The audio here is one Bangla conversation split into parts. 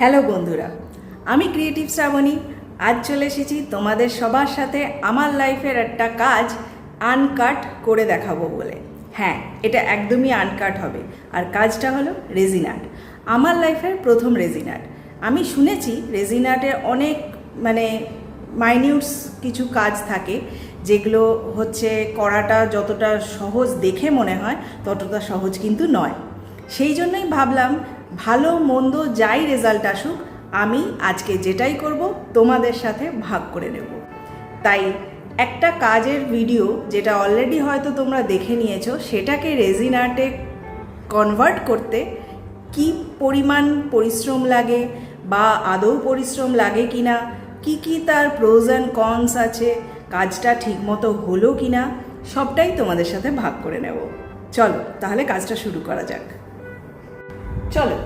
হ্যালো বন্ধুরা, আমি ক্রিয়েটিভ শ্রাবণী। আজ চলে এসেছি তোমাদের সবার সাথে আমার লাইফের একটা কাজ আনকাট করে দেখাবো বলে। হ্যাঁ, এটা একদমই আনকাট হবে। আর কাজটা হলো রেজিন আর্ট। আমার লাইফের প্রথম রেজিন আর্ট। আমি শুনেছি রেজিন আর্টে অনেক মাইনিউটস কিছু কাজ থাকে, যেগুলো হচ্ছে করাটা যতটা সহজ দেখে মনে হয় ততটা সহজ কিন্তু নয়। সেই জন্যই ভাবলাম ভালো মন্দ যাই রেজাল্ট আসুক, আমি আজকে যেটাই করব তোমাদের সাথে ভাগ করে নেব। তাই একটা কাজের ভিডিও যেটা অলরেডি হয়তো তোমরা দেখে নিয়েছো, সেটাকে রেজিন আর্টে কনভার্ট করতে কি পরিমাণ পরিশ্রম লাগে বা আদৌ পরিশ্রম লাগে কিনা, কি তার প্রোজ অ্যান্ড কনস আছে, কাজটা ঠিকমতো হলো কিনা, সবটাই তোমাদের সাথে ভাগ করে নেব। চলো তাহলে কাজটা শুরু করা যাক। চলো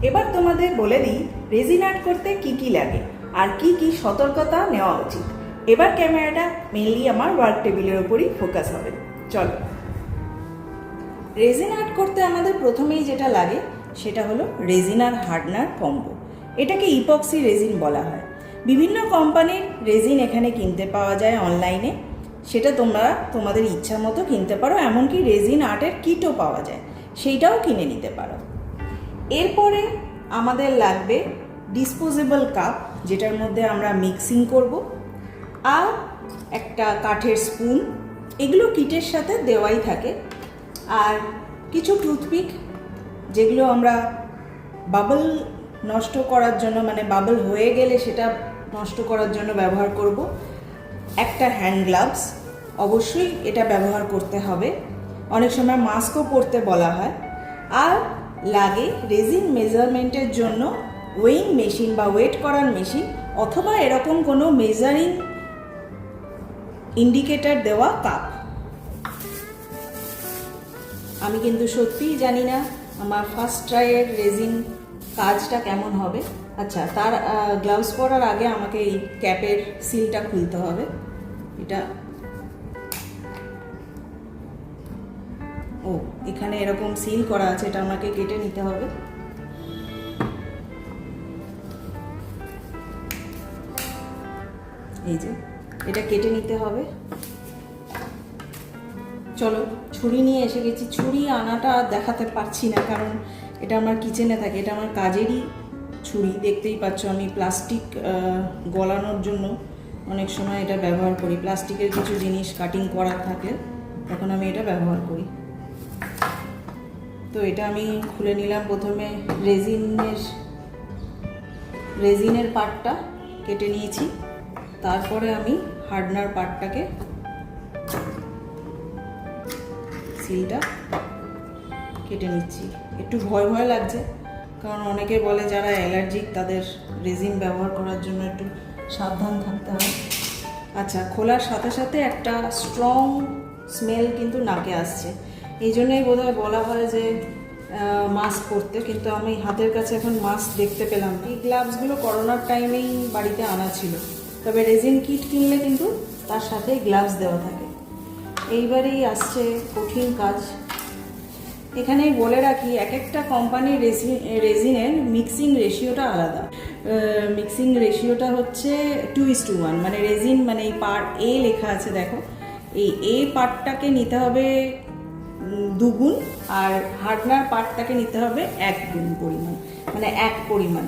এবার তোমাদের বলে দিই রেজিন আর্ট করতে কি লাগে আর কি সতর্কতা নেওয়া উচিত। এবার ক্যামেরাটা মেনলি আমার ওয়ার্ক টেবিলের ওপরই ফোকাস হবে। চলো, রেজিন আর্ট করতে আমাদের প্রথমেই যেটা লাগে সেটা হলো রেজিন আর হার্ডনার কম্বো। এটাকে ইপক্সি রেজিন বলা হয়। বিভিন্ন কোম্পানির রেজিন এখানে কিনতে পাওয়া যায় অনলাইনে, সেটা তোমরা তোমাদের ইচ্ছা মতো কিনতে পারো। এমনকি রেজিন আর্টের কিটও পাওয়া যায়, সেইটাও কিনে নিতে পারো। এরপরে আমাদের লাগবে ডিসপোজেবল কাপ, যেটার মধ্যে আমরা মিক্সিং করব, আর একটা কাঠের স্পুন। এগুলো কিটের সাথে দেওয়াই থাকে। আর কিছু টুথপিক, যেগুলো আমরা বাবল নষ্ট করার জন্য, বাবল হয়ে গেলে সেটা নষ্ট করার জন্য ব্যবহার করব। একটা হ্যান্ড গ্লাভস, অবশ্যই এটা ব্যবহার করতে হবে। অনেক সময় মাস্কও পরতে বলা হয়। আর লাগে রেজিন মেজারমেন্টের জন্য ওয়েইং মেশিন বা ওয়েট করার মেশিন, অথবা এরকম কোনো মেজারিং ইন্ডিকেটর দেওয়া কাপ। আমি কিন্তু সত্যিই জানি না আমার ফার্স্ট ট্রাইয়ের রেজিন কাজটা কেমন হবে। আচ্ছা, তার গ্লাভস পরার আগে আমাকে এই ক্যাপের সিলটা খুলতে হবে। এটা এখানে এরকম সিল করা আছে, এটা আমাকে কেটে নিতে হবে। এই যে এটা কেটে নিতে হবে। চলো, ছুরি নিয়ে এসে গেছি। ছুরি আনাটা দেখাতে পারছি না, কারণ এটা আমার কিচেনে থাকে। এটা আমার কাজেরই ছুরি, দেখতেই পাচ্ছ। আমি প্লাস্টিক গলানোর জন্য অনেক সময় এটা ব্যবহার করি। প্লাস্টিকের কিছু জিনিস কাটিং করা থাকলে তখন আমি এটা ব্যবহার করি। তো এটা আমি খুলে নিলাম। প্রথমে রেজিনের পার্টটা কেটে নিয়েছি, তারপরে আমি হার্ডনার পার্টটাকে সিলটা কেটে নিচ্ছি। একটু ভয় লাগছে, কারণ অনেকে বলে যারা অ্যালার্জিক তাদের রেজিন ব্যবহার করার জন্য একটু সাবধান থাকতে হয়। আচ্ছা, খোলার সাথে সাথে একটা স্ট্রং স্মেল কিন্তু নাকে আসছে। এই জন্যই বোধহয় বলা হয় যে মাস্ক পরতে, কিন্তু আমি হাতের কাছে এখন মাস্ক দেখতে পেলাম। এই গ্লাভসগুলো করোনার টাইমেই বাড়িতে আনা ছিল, তবে রেজিন কিট কিনলে কিন্তু তার সাথে গ্লাভস দেওয়া থাকে। এইবারেই আসছে কঠিন কাজ। এখানে বলে রাখি, এক একটা কোম্পানির রেজিনের মিক্সিং রেশিওটা আলাদা। মিক্সিং রেশিওটা হচ্ছে 2:1। রেজিন এই পার্ট এ লেখা আছে, দেখো, এই এ পার্টটাকে নিতে হবে 2 গুণ, আর হার্ডনার পার্টটাকে নিতে হবে 1 গুণ পরিমাণ। 1 পরিমাণ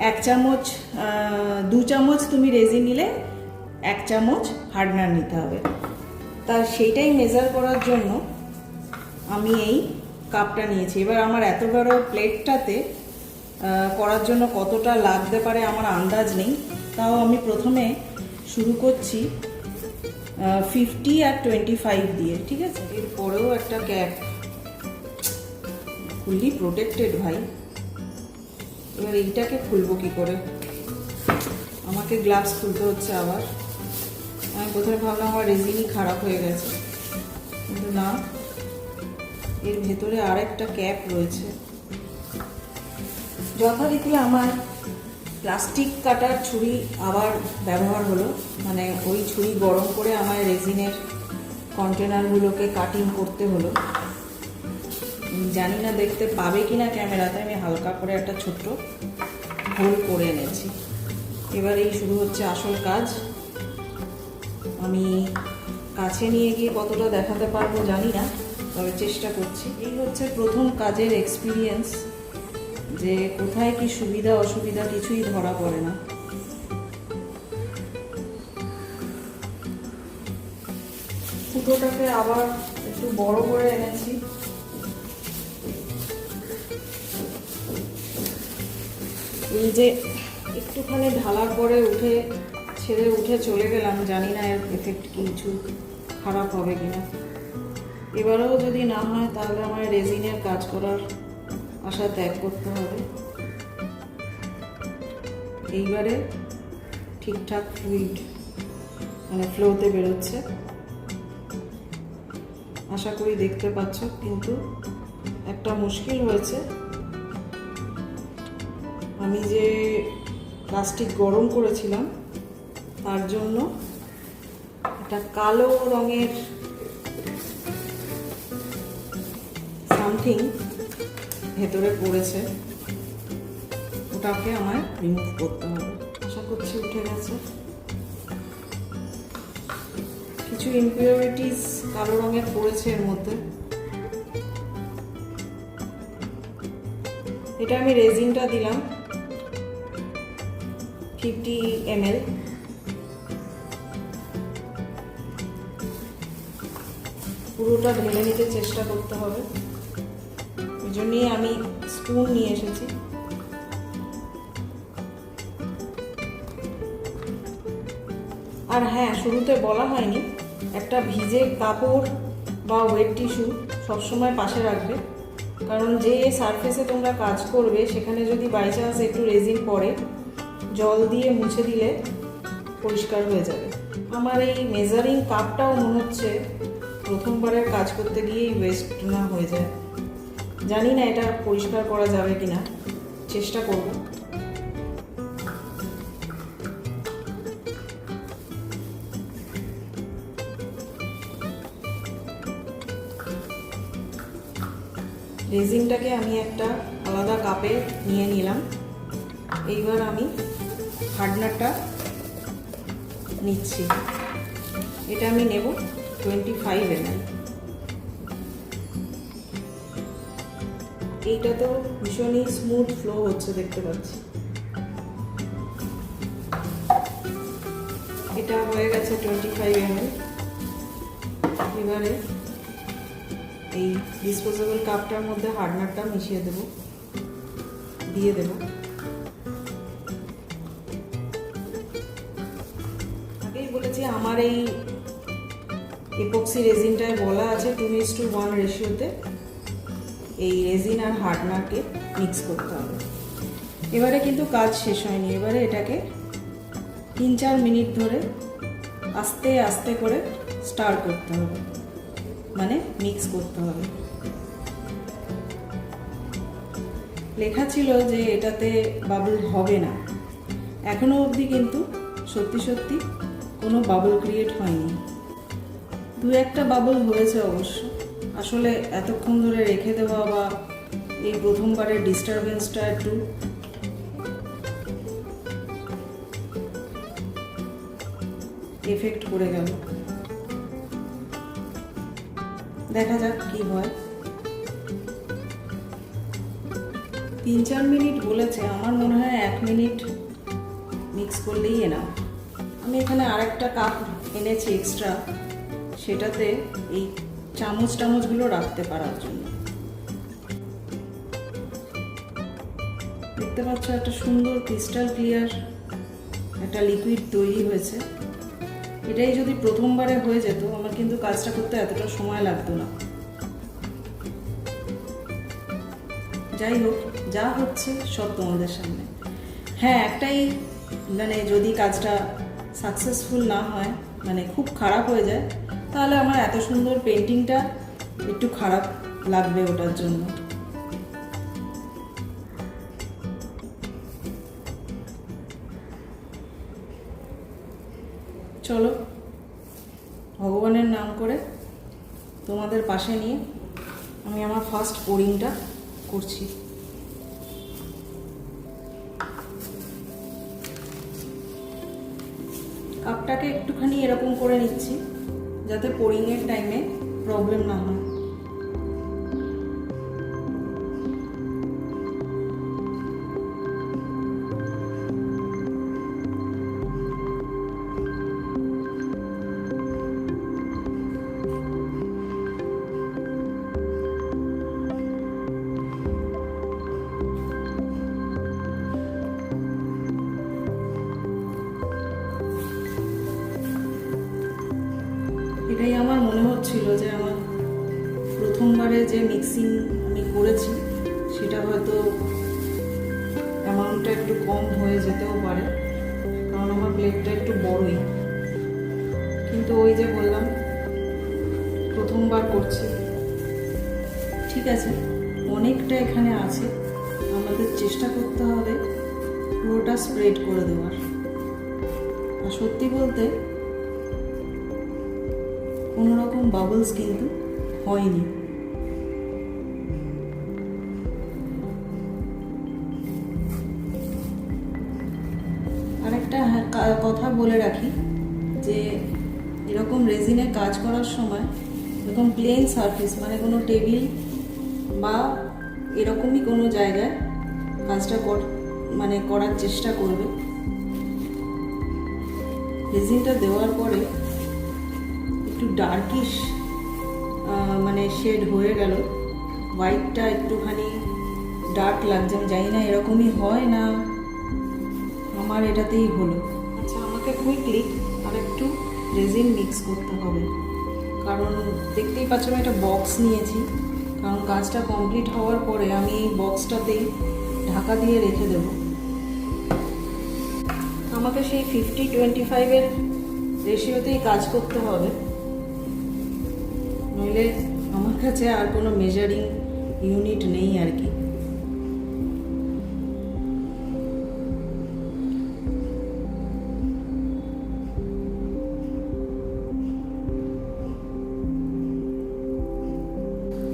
1 চামচ, 2 চামচ তুমি রেজিন নিলে 1 চামচ হার্ডনার নিতে হবে। তা সেইটাই মেজার করার জন্য আমি এই কাপটা নিয়েছি। এবার আমার এত বড় প্লেটটাতে করার জন্য কতটা লাগতে পারে আমার আন্দাজ নেই, তাও আমি প্রথমে শুরু করছি 50 আর 25 দিয়ে, ঠিক আছে? এরপরেও একটা ক্যাপ, ফুললি প্রোটেক্টেড ভাই। এবার এইটাকে খুলবো কি করে? আমাকে গ্লাভস খুলতে হচ্ছে আবার। আমি প্রথমে ভাবলাম আমার রেজিনই খারাপ হয়ে গেছে, কিন্তু না, এর ভেতরে আর একটা ক্যাপ রয়েছে। যথারীতি আমার প্লাস্টিক কাটার ছুরি আবার ব্যবহার হলো। ওই ছুরি গরম করে আমার রেজিনের কন্টেনারগুলোকে কাটিং করতে হলো। জানি না দেখতে পাবে কিনা ক্যামেরাতে, আমি হালকা করে একটা ছোট্ট হোল করে এনেছি। এবার এই শুরু হচ্ছে আসল কাজ। আমি কাছে নিয়ে গিয়ে কতটা দেখাতে পারবো জানি না, তবে চেষ্টা করছি। এই হচ্ছে প্রথম কাজের এক্সপিরিয়েন্স, যে কোথায় কি সুবিধা অসুবিধা কিছুই ধরা পড়ে না। ফুটোটাকে আবার একটু বড় করে এনেছি। এই যে একটুখানি ঢালার পরে ছেড়ে উঠে চলে গেলাম, জানি না এর এফেক্ট কিছু খারাপ হবে কিনা। এবারেও যদি না হয় তাহলে আমার রেজিনের কাজ করার আশা ত্যাগ করতে হবে। এইবারে ঠিকঠাক ফ্লুইড মানে ফ্লোতে বেরোচ্ছে, আশা করি দেখতে পাচ্ছ। কিন্তু একটা মুশকিল হয়েছে, আমি যে প্লাস্টিক গরম করেছিলাম তার জন্য একটা কালো রঙের সামথিং ভেতরে পড়েছে, ওটাকে আমায় রিমুভ করতে হবে। আশা করছি উঠে গেছে। কিছু ইমপিউরিটিস কালো রঙের পড়েছে এর মধ্যে। এটা আমি রেজিনটা দিলাম 50 ml। পুরোটা ঢেলে নিতে চেষ্টা করতে হবে, ওই জন্যই আমি স্পুন নিয়ে এসেছি। আর হ্যাঁ, শুরুতে বলা হয়নি, একটা ভিজে কাপড় বা ওয়েট টিস্যু সবসময় পাশে রাখবে, কারণ যে সারফেসে তোমরা কাজ করবে সেখানে যদি বাই চান্স একটু রেজিন পড়ে, জল দিয়ে মুছে দিলে পরিষ্কার হয়ে যাবে। আমার এই মেজারিং কাপটাও মনে হচ্ছে প্রথমবারের কাজ করতে গিয়েই ওয়েস্ট না হয়ে যায়। জানি না এটা পরিষ্কার করা যাবে কিনা, চেষ্টা করব। রেজিনটাকে আমি একটা আলাদা কাপে নিয়ে নিলাম। এইবার আমি হার্ডনারটা নিচ্ছি। এটা আমি নেব 25 ml। এইটা তো ভীষণই স্মুথ ফ্লো হচ্ছে, দেখতে পাচ্ছি। এটা হয়ে গেছে 25 ml। এবারে এই ডিসপোজেবল কাপটার মধ্যে হার্ডনারটা মিশিয়ে দিয়ে দেব। আগেই বলেছি আমার এই এপক্সি রেজিনটায় বলা আছে 2:1 রেশিওতে এই রেজিন আর হার্ডনারকে মিক্স করতে হবে। এবারে কিন্তু কাজ শেষ হয়নি। এবারে এটাকে 3-4 মিনিট ধরে আস্তে আস্তে করে স্টার করতে হবে, মানে মিক্স করতে হবে। লেখা ছিল যে এটাতে বাবল হবে না, এখনো অবধি কিন্তু সত্যি সত্যি কোনো বাবল ক্রিয়েট হয়নি। 2-1টা বাবল হয়েছে অবশ্য। আসলে এতক্ষণ ধরে রেখে দেওয়া বা এই প্রথমবারের ডিস্টারবেন্সটা একটু এফেক্ট করে গেল। দেখা যাক কি হয়। 3-4 মিনিট বলেছে, আমার মনে হয় 1 মিনিট মিক্স করলেই এনাফ। আমি এখানে আরেকটা কাপ এনেছি এক্সট্রা, সেটাতে এই চামচগুলো রাখতে পারার জন্য। দেখতে পাচ্ছ একটা সুন্দর ক্রিস্টাল ক্লিয়ার একটা লিকুইড তৈরি হয়েছে। এটাই যদি প্রথমবারে হয়ে যেত, আমার কিন্তু কাজটা করতে এতটা সময় লাগতো না। যাই হোক, যা হচ্ছে সব তোমাদের সামনে। হ্যাঁ, একটাই মানে যদি কাজটা সাকসেসফুল না হয়, মানে খুব খারাপ হয়ে যায়, তাহলে আমার এত সুন্দর পেন্টিংটা একটু খারাপ লাগবে ওটার জন্য। চলো, ভগবানের নাম করে তোমাদের পাশে নিয়ে আমি আমার ফার্স্ট পোরিংটা করছি। কাপটাকে একটুখানি এরকম করে নিচ্ছি যাতে পোরিংয়ের টাইমে প্রবলেম না হয়। এটাই আমার মনে হচ্ছিল যে আমার প্রথমবারে যে মিক্সিং আমি করেছি সেটা হয়তো অ্যামাউন্টটা একটু কম হয়ে যেতেও পারে, কারণ আমার প্লেটটা একটু বড়ই। কিন্তু ওই যে বললাম প্রথমবার করছি, ঠিক আছে, অনেকটা এখানে আছে, আমাদের চেষ্টা করতে হবে পুরোটা স্প্রেড করে দেওয়ার। আর সত্যি বলতে কোনো রকম বাবলস কিন্তু হয়নি। আরেকটা কথা বলে রাখি যে এরকম রেজিনে কাজ করার সময় এরকম প্লেন সারফেস মানে কোনো টেবিল বা এরকমই কোনো জায়গায় কাজটা করার চেষ্টা করবে। রেজিনটা দেওয়ার পরে একটু ডার্কিশ মানে শেড হয়ে গেল, হোয়াইটটা একটুখানি ডার্ক লাগছে। আমি জানি না এরকমই হয় না আমার এটাতেই হলো। আচ্ছা, আমাকে কুইকলি আর একটু রেজিন মিক্স করতে হবে, কারণ দেখতেই পাচ্ছ আমি একটা বক্স নিয়েছি, কারণ কাজটা কমপ্লিট হওয়ার পরে আমি এই বক্সটাতেই ঢাকা দিয়ে রেখে দেব। আমাকে সেই 50-25-এর রেশিওতেই কাজ করতে হবে, নইলে আমার কাছে আর কোনো মেজারিং ইউনিট নেই আর কি।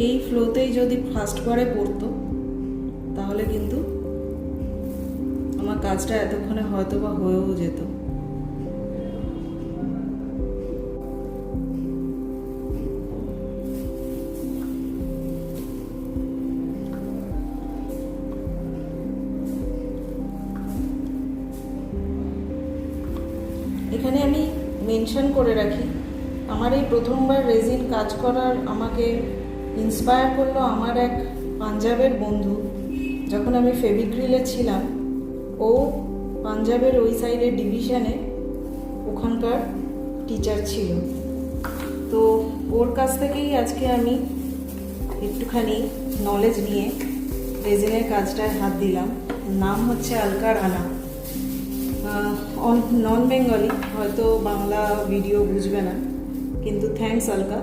এই ফ্লোতেই যদি ফার্স্টবারে পড়তো তাহলে কিন্তু আমার কাজটা এতক্ষণে হয়তো বা হয়েও যেত। এখানে আমি মেনশন করে রাখি, আমার এই প্রথমবার রেজিন কাজ করার আমাকে ইন্সপায়ার করলো আমার এক পাঞ্জাবের বন্ধু। যখন আমি ফেভিক্রিলে ছিলাম, ও পাঞ্জাবের ওই সাইডের ডিভিশনে ওখানকার টিচার ছিল, তো ওর কাছ থেকেই আজকে আমি একটুখানি নলেজ নিয়ে রেজিনের কাজটায় হাত দিলাম। নাম হচ্ছে আলকা রানা, নন বেঙ্গলি, হয়তো বাংলা ভিডিও বুঝবে না, কিন্তু थैंक्स अलका,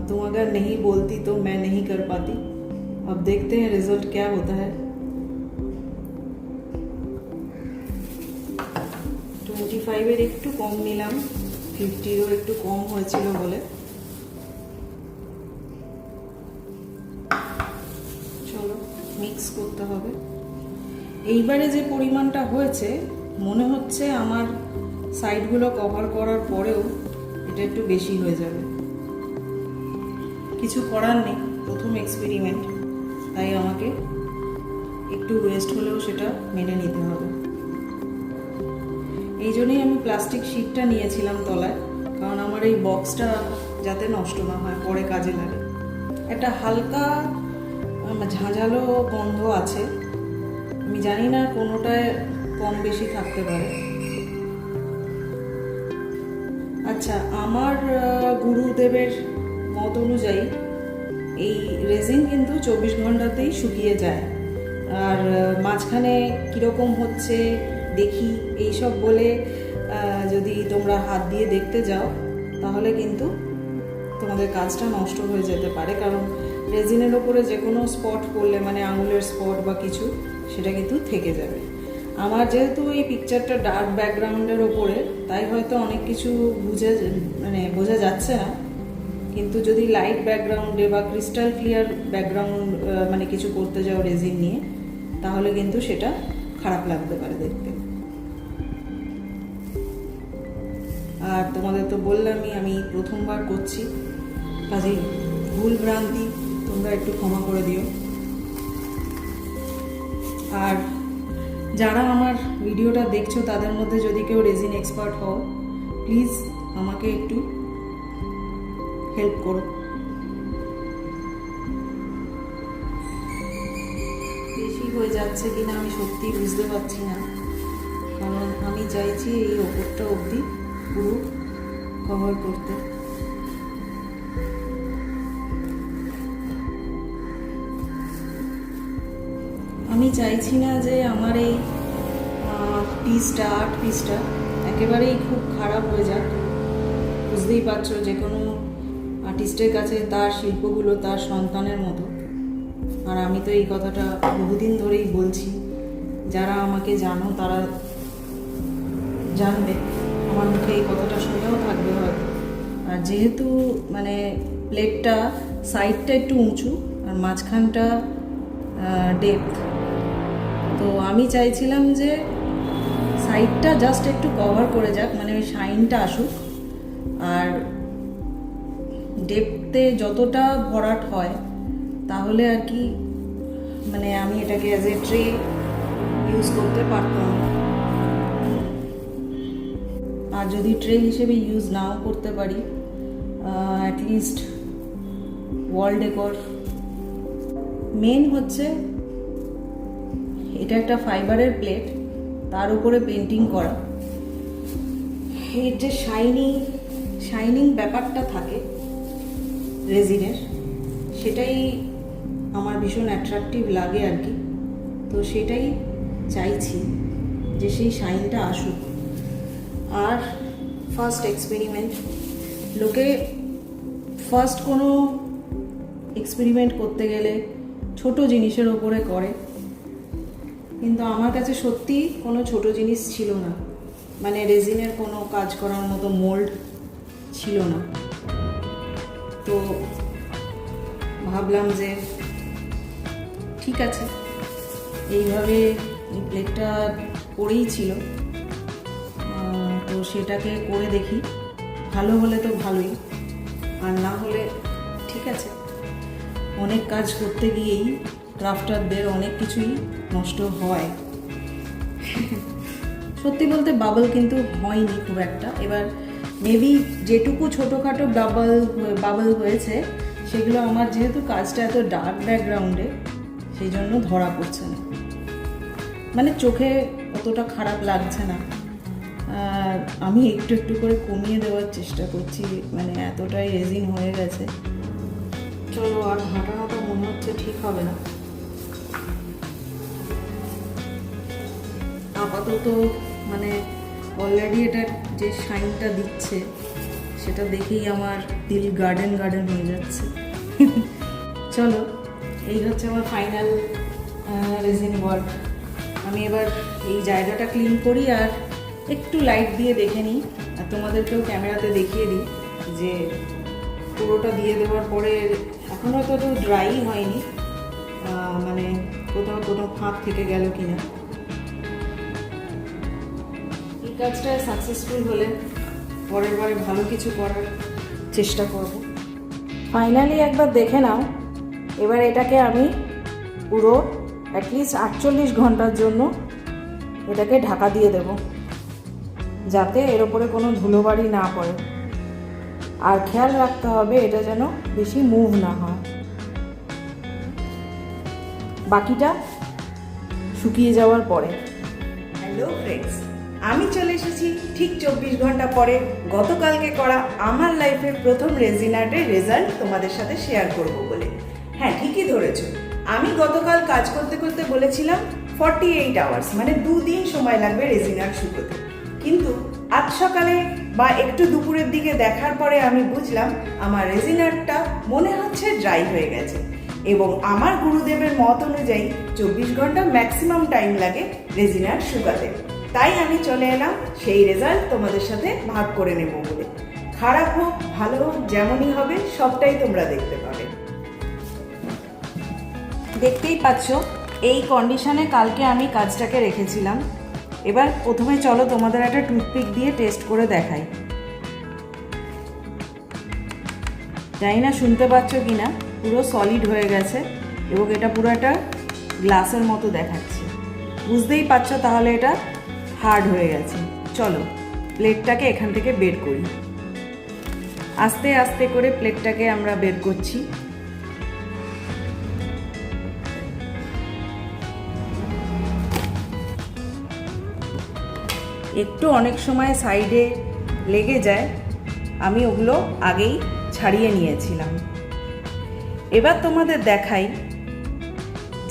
तुम अगर नहीं बोलती तो मैं नहीं कर पाती। अब देखते हैं रिजल्ट क्या होता है। 25-এর একটু কম নিলাম, 50-ও একটু কম হয়েছিল বলে। চলো মিক্স করতে হবে। এইবারে যে পরিমাণটা হয়েছে মনে হচ্ছে আমার সাইডগুলো কভার করার পরেও এটা একটু বেশি হয়ে যাবে। কিছু করার নেই, প্রথম এক্সপেরিমেন্ট, তাই আমাকে একটু ওয়েস্ট হলেও সেটা মেনে নিতে হবে। এই জন্যই আমি প্লাস্টিক শিটটা নিয়েছিলাম তলায়, কারণ আমার এই বক্সটা যাতে নষ্ট না হয়, পরে কাজে লাগে। একটা হালকা ঝাঁঝালো গন্ধ আছে, আমি জানি না কোনোটায় কম বেশি থাকতে পারে। আচ্ছা, আমার গুরুদেবের মত অনুযায়ী এই রেজিন কিন্তু 24 ঘন্টাতেই শুকিয়ে যায়, আর মাঝখানে কীরকম হচ্ছে দেখি এইসব বলে যদি তোমরা হাত দিয়ে দেখতে যাও তাহলে কিন্তু তোমাদের কাজটা নষ্ট হয়ে যেতে পারে, কারণ রেজিনের ওপরে যে কোনো স্পট পড়লে মানে আঙুলের স্পট বা কিছু সেটা কিন্তু থেকে যাবে। আমার যেহেতু এই পিকচারটা ডার্ক ব্যাকগ্রাউন্ডের ওপরে, তাই হয়তো অনেক কিছু বোঝা যাচ্ছে না, কিন্তু যদি লাইট ব্যাকগ্রাউন্ডে বা ক্রিস্টাল ক্লিয়ার ব্যাকগ্রাউন্ড মানে কিছু করতে যাও রেজিন নিয়ে, তাহলে কিন্তু সেটা খারাপ লাগতে পারে দেখতে। আর তোমাদের তো বললামই আমি প্রথমবার করছি, কাজেই ভুল ভ্রান্তি তোমরা একটু ক্ষমা করে দিও। আর যারা আমার ভিডিওটা দেখছো তাদের মধ্যে যদি কেউ রেজিন এক্সপার্ট হও, প্লিজ আমাকে একটু হেল্প করো। বেশি হয়ে যাচ্ছে কিনা আমি সত্যিই বুঝতে পারছি না, কারণ আমি চাইছি এই ওপরটা অবধি পুরো কভার করতে। আমি চাইছি না যে আমার এই আর্ট পিসটা একেবারেই খুব খারাপ হয়ে যাক। বুঝতেই পারছো, যে কোনো আর্টিস্টের কাছে তার শিল্পগুলো তার সন্তানের মতো। আর আমি তো এই কথাটা বহুদিন ধরেই বলছি, যারা আমাকে জানো তারা জানবে, আমার মুখে এই কথাটা শুনেও থাকবে হয়তো। আর যেহেতু মানে প্লেটটা সাইডটা একটু উঁচু আর মাঝখানটা ডেপথ, তো আমি চাইছিলাম যে সাইডটা জাস্ট একটু কভার করে যাক, মানে ওই শাইনটা আসুক। আর ডেপথে যতটা ভরাট হয় তাহলে আর কি মানে আমি এটাকে অ্যাজ এ ট্রে ইউজ করতে পারতাম। আর যদি ট্রে হিসেবে ইউজ নাও করতে পারি, অ্যাটলিস্ট ওয়াল ডেকর। মেন হচ্ছে এটা একটা ফাইবারের প্লেট, তার উপরে পেন্টিং করা। এর যে শাইনিং ব্যাপারটা থাকে রেজিনের, সেটাই আমার ভীষণ অ্যাট্রাকটিভ লাগে আর কি। তো সেটাই চাইছি যে সেই শাইনটা আসুক। আর ফার্স্ট এক্সপেরিমেন্ট, লোকে ফার্স্ট কোনো এক্সপেরিমেন্ট করতে গেলে ছোট জিনিসের ওপরে করে, কিন্তু আমার কাছে সত্যি কোনো ছোট জিনিস ছিল না, মানে রেজিনের কোনো কাজ করার মতো মোল্ড ছিল না। তো ভাবলাম যে ঠিক আছে, এইভাবে এই প্লেটটা পড়েই ছিল, তো সেটাকে করে দেখি। ভালো হলে তো ভালোই, আর না হলে ঠিক আছে। অনেক কাজ করতে গিয়েই ক্রাফটারদের অনেক কিছুই নষ্ট হয়। সত্যি বলতে বাবল কিন্তু হয়নি খুব একটা। এবার মেবি যেটুকু ছোটোখাটো বাবল হয়েছে সেগুলো আমার যেহেতু কাজটা এত ডার্ক ব্যাকগ্রাউন্ডে, সেই জন্য ধরা পড়ছে না, মানে চোখে অতটা খারাপ লাগছে না। আমি একটু একটু করে কমিয়ে দেওয়ার চেষ্টা করছি, মানে এতটাই রেজিন হয়ে গেছে। চলো, আর হাঁটানোটা মনে হচ্ছে ঠিক হবে না। আপাতত মানে অলরেডি এটা যে শাইনটা দিচ্ছে সেটা দেখেই আমার দিল গার্ডেন হয়ে যাচ্ছে। চলো, এই হচ্ছে আমার ফাইনাল রেজিন ওয়ার্ক। আমি এবার এই জায়গাটা ক্লিন করি আর একটু লাইট দিয়ে দেখে নিই, আর তোমাদেরকেও ক্যামেরাতে দেখিয়ে দিই যে পুরোটা দিয়ে দেওয়ার পরে এখনও তো ড্রাই হয়নি, মানে কোথাও কোনো ফাঁক থেকে গেল কিনা। এই কাজটা সাকসেসফুল হলে পরের বারে ভালো কিছু করার চেষ্টা করব। ফাইনালি একবার দেখে নাও। এবার এটাকে আমি পুরো অ্যাটলিস্ট 48 ঘন্টার জন্য এটাকে ঢাকা দিয়ে দেব, যাতে এর ওপরে কোনো ধুলোবাড়ি না পড়ে। আর খেয়াল রাখতে হবে এটা যেন বেশি মুভ না হয়। বাকিটা শুকিয়ে যাওয়ার পরে। হ্যালো ফ্রেন্ডস, আমি চলে এসেছি ঠিক 24 ঘন্টা পরে গতকালকে করা আমার লাইফের প্রথম রেজিন আর্টের রেজাল্ট তোমাদের সাথে শেয়ার করব বলে। হ্যাঁ, ঠিকই ধরেছ, আমি গতকাল কাজ করতে করতে বলেছিলাম 48 আওয়ার্স, মানে 2 দিন সময় লাগবে রেজিন আর্ট শুকোতে। কিন্তু আজ সকালে বা একটু দুপুরের দিকে দেখার পরে আমি বুঝলাম আমার রেজিন আর্টটা মনে হচ্ছে ড্রাই হয়ে গেছে, এবং আমার গুরুদেবের মত অনুযায়ী 24 ঘন্টা ম্যাক্সিমাম টাইম লাগে রেজিন আর্ট শুকাতে। তাই আমি চলে এলাম সেই রেজাল্ট তোমাদের সাথে ভাগ করে নেব বলে। খারাপ হোক ভালো হোক, যেমনই হবে সবটাই তোমরা দেখতে পাবে। দেখতেই পাচ্ছ এই কন্ডিশনে কালকে আমি কাজটাকে রেখেছিলাম। এবার প্রথমে চলো তোমাদের একটা টুথপিক দিয়ে টেস্ট করে দেখাই। জানি না শুনতে পাচ্ছ কি না, পুরো সলিড হয়ে গেছে এবং এটা পুরো একটা গ্লাসের মতো দেখাচ্ছে। বুঝতেই পারছো তাহলে এটা হার্ড হয়ে গেছে। চলো প্লেটটাকে এখান থেকে বের করি। আস্তে আস্তে করে প্লেটটাকে আমরা বের করছি। একটু অনেক সময় সাইডে লেগে যায়, আমি ওগুলো আগেই ছাড়িয়ে নিয়েছিলাম। এবার তোমাদের দেখাই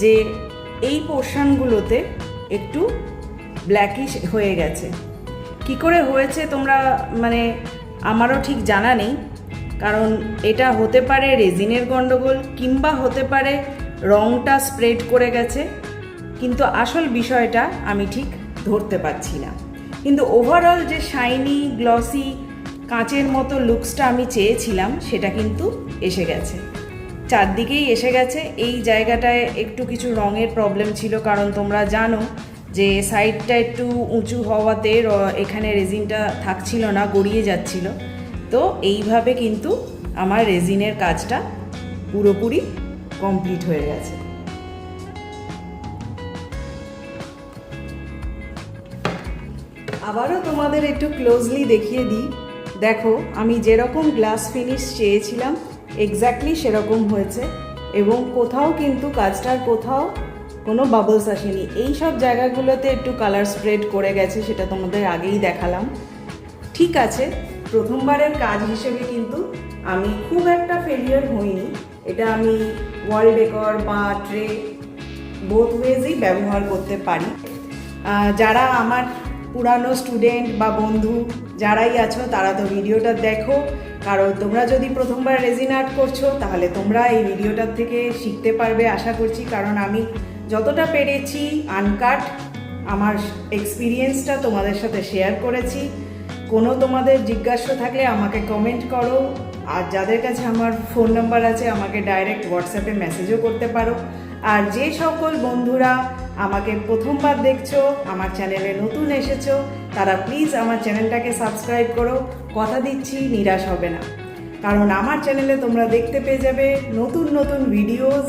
যে এই পোর্শনগুলোতে একটু ব্ল্যাকিশ হয়ে গেছে। কি করে হয়েছে তোমরা মানে আমারও ঠিক জানা নেই, কারণ এটা হতে পারে রেজিনের গন্ডগোল কিংবা হতে পারে রংটা স্প্রেড করে গেছে, কিন্তু আসল বিষয়টা আমি ঠিক ধরতে পারছি না। কিন্তু ওভারঅল যে শাইনি গ্লসি কাঁচের মতো লুকসটা আমি চেয়েছিলাম সেটা কিন্তু এসে গেছে, চারদিকেই এসে গেছে। এই জায়গাটায় একটু কিছু রঙের প্রবলেম ছিল, কারণ তোমরা জানো যে সাইডটা একটু উঁচু হওয়াতে এখানে রেজিনটা থাকছিল না, গড়িয়ে যাচ্ছিল। তো এইভাবে কিন্তু আমার রেজিনের কাজটা পুরোপুরি কমপ্লিট হয়ে গেছে। আবারও তোমাদের একটু ক্লোজলি দেখিয়ে দিই। দেখো আমি যেরকম গ্লাস ফিনিশ চেয়েছিলাম এক্স্যাক্টলি সেরকম হয়েছে, এবং কোথাও কিন্তু কাজটার কোথাও কোনো বাবলস আসেনি। এই সব জায়গাগুলোতে একটু কালার স্প্রেড করে গেছে, সেটা তোমাদের আগেই দেখালাম। ঠিক আছে, প্রথমবারের কাজ হিসেবে কিন্তু আমি খুব একটা ফেলিয়ার হইনি। এটা আমি ওয়াল ডেকর বা ট্রে বোথ ওয়েজই ব্যবহার করতে পারি। যারা আমার পুরানো স্টুডেন্ট বা বন্ধু যারাই আছো তারা তো ভিডিওটা দেখো, কারণ তোমরা যদি প্রথমবার রেজিন আর্ট করছো তাহলে তোমরা এই ভিডিওটার থেকে শিখতে পারবে আশা করছি। কারণ আমি যতটা পেরেছি আনকাট আমার এক্সপিরিয়েন্সটা তোমাদের সাথে শেয়ার করেছি। কোনো তোমাদের জিজ্ঞাসা থাকলে আমাকে কমেন্ট করো, আর যাদের কাছে আমার ফোন নাম্বার আছে আমাকে ডাইরেক্ট হোয়াটসঅ্যাপে মেসেজও করতে পারো। আর যে সকল বন্ধুরা আমাকে প্রথমবার দেখছো, আমার চ্যানেলে নতুন এসেছো, তারা প্লিজ আমার চ্যানেলটাকে সাবস্ক্রাইব করো। কথা দিচ্ছি নিরাশ হবে না, কারণ আমার চ্যানেলে তোমরা দেখতে পেয়ে যাবে নতুন নতুন ভিডিওস,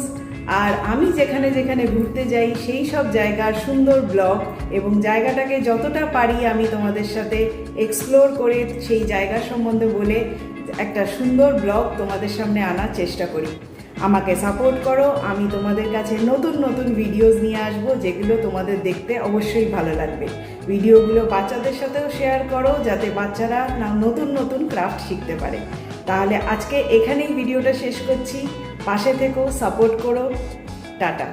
আর আমি যেখানে যেখানে ঘুরতে যাই সেই সব জায়গার সুন্দর ব্লগ, এবং জায়গাটাকে যতটা পারি আমি তোমাদের সাথে এক্সপ্লোর করে সেই জায়গা সম্বন্ধে বলে একটা সুন্দর ব্লগ তোমাদের সামনে আনার চেষ্টা করি। আমাকে সাপোর্ট করো, আমি তোমাদের কাছে নতুন নতুন ভিডিওস নিয়ে আসবো যেগুলো তোমাদের দেখতে অবশ্যই ভালো লাগবে। ভিডিওগুলো বাচ্চাদের সাথেও শেয়ার করো যাতে বাচ্চারা নতুন নতুন ক্রাফট শিখতে পারে। তাহলে আজকে এখানেই ভিডিওটা শেষ করছি। পাশে থেকো, সাপোর্ট করো, টাটা।